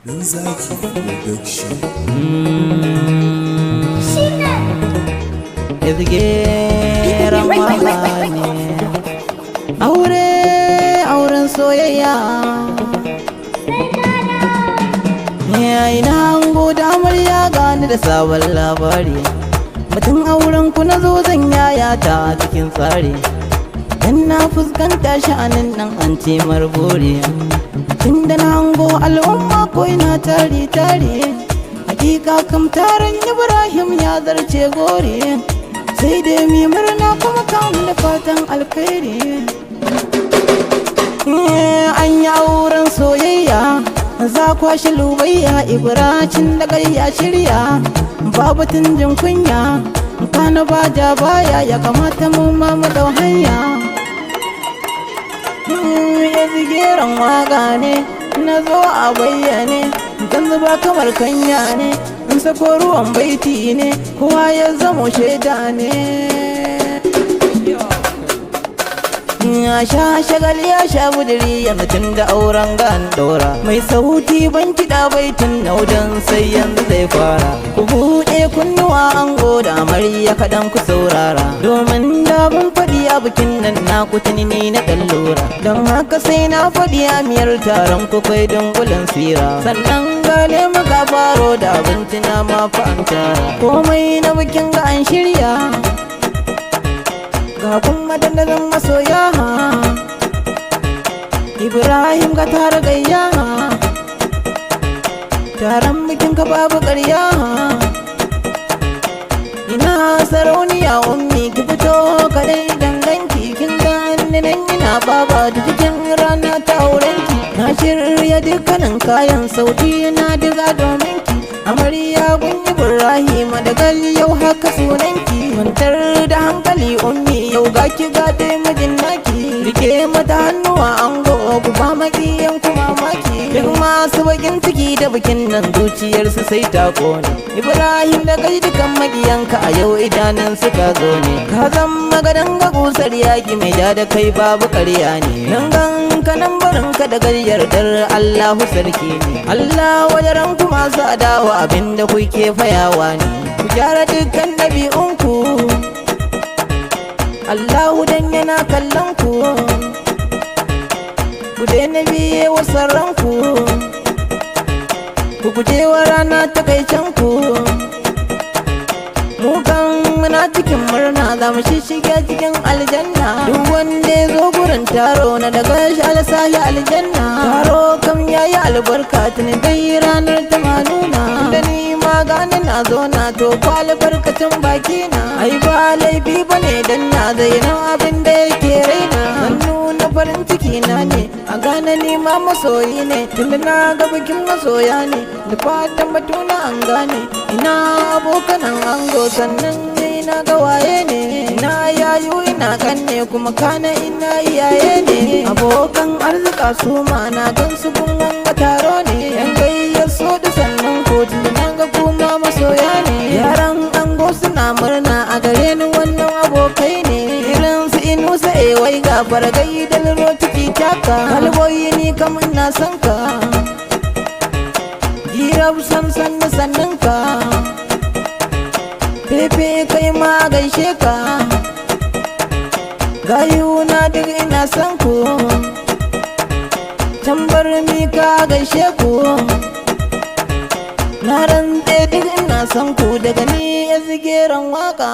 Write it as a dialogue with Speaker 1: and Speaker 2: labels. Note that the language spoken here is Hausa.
Speaker 1: Zaki production.
Speaker 2: Izgeran waka ne. Auren soyayya. Ina hango da amarya gani da sabon labari. Batun auren ku na zo zan yaya ta cikin tsari. Dan na fuskanta sha'anin nan an ce marbore. Tunda na hango al'umma ko ina tare hakika kam taron Ibrahim ya zarce gore. Sai dai mi murna kuma kan da fatan alkhairi. An yi auren soyayya za kwashi lubayya Ibrahim da ya shirya. Babatun jin kunya kana baja baya ya kamata mu ma mu dau hanya. Ya zigeran waka ne na zo a bayyane, dan zuba kamar kanya ne in sako ruwan baiti ne kowa ya zamo shaida ne. Ya sha shagali ya sha budiri yanzu tun da auren gan dora. Mai sauti ban kiɗa baitin naudan sai yanzu zai fara. Ku buɗe kunnuwa an goda amarya kaɗan ku saurara. Domin da mun faɗi a bikin nan na kutuni ne na ɗan lura. Don haka sai na faɗi a miyar taron ku kai dungulan sira. Sannan gale maka faro da abinci na ma fa'antara. Komai na bikin ga an shirya. Ga kuma dandalin masoya Ibrahim ka tara gayya. Taron bikin ka babu ƙarya. Ina sarauniya ummi ki fito kadai danganki. Kin gani nan ina baba da cikin rana ta aurenki. Na shirya dukkanin kayan sauti na diga domin ki. Amarya gun Ibrahim da gal yau haka sunanki. Mantar da hankali ummi yau ga ki ga dai mijin naki. Rike mata hannuwa an go ku ba makiyan ku mamaki. Duk masu bakin ciki da bikin nan zuciyarsu sai ta kone. Ibrahim da kai dukan makiyanka a yau idanun suka zo ne. Ka zama gadan ga kusar yaki mai da kai babu ƙarya ne. Nan kanan barinka da yardar Allahu sarki ne. Allah wajaran ku masu adawa abinda kuke fayawa ne. Ku gyara dukkan ɗabi'unku Allahu dan yana kallon ku. Ku daina biye wa sarranku. Ku guje wa rana takaicenku. Mu kan muna cikin murna za mu shishige cikin aljanna. Duk wanda ya zo gurin taro na daga shi alsahi aljanna. Taro kam yayi albarka tuni dai ranar ta manuna. Da ni ma gani na zo na to fa albarkacin baki na. Ai ba laifi bane dan na zaina abin da yake raina. Zan nuna farin ciki na ne a gane ni ma masoyi ne. Tunda na ga bikin masoya ne da fatan batuna an gane. Ina abokanan ango sannan ina ga waye ne. Ina yayu ina kanne kuma kana ina iyaye ne. Abokan arzika su ma na gan su gun wanga taro ne. Yan gayyar so da sannan kotu na ga kuma masoya ne. Yaran ango suna murna a gare ni wannan abokai ne. Irin su inusa wai ga fargai da liro ciki taka. Kalboyi ni kam ina son ka. Girab sansan da sannan ka. Fefe kai ma gaishe ka. Gayuna duk ina son ku. Tambar mi ka gaishe ku. Na rantse duk ina son ku daga ni ya zigeran waka.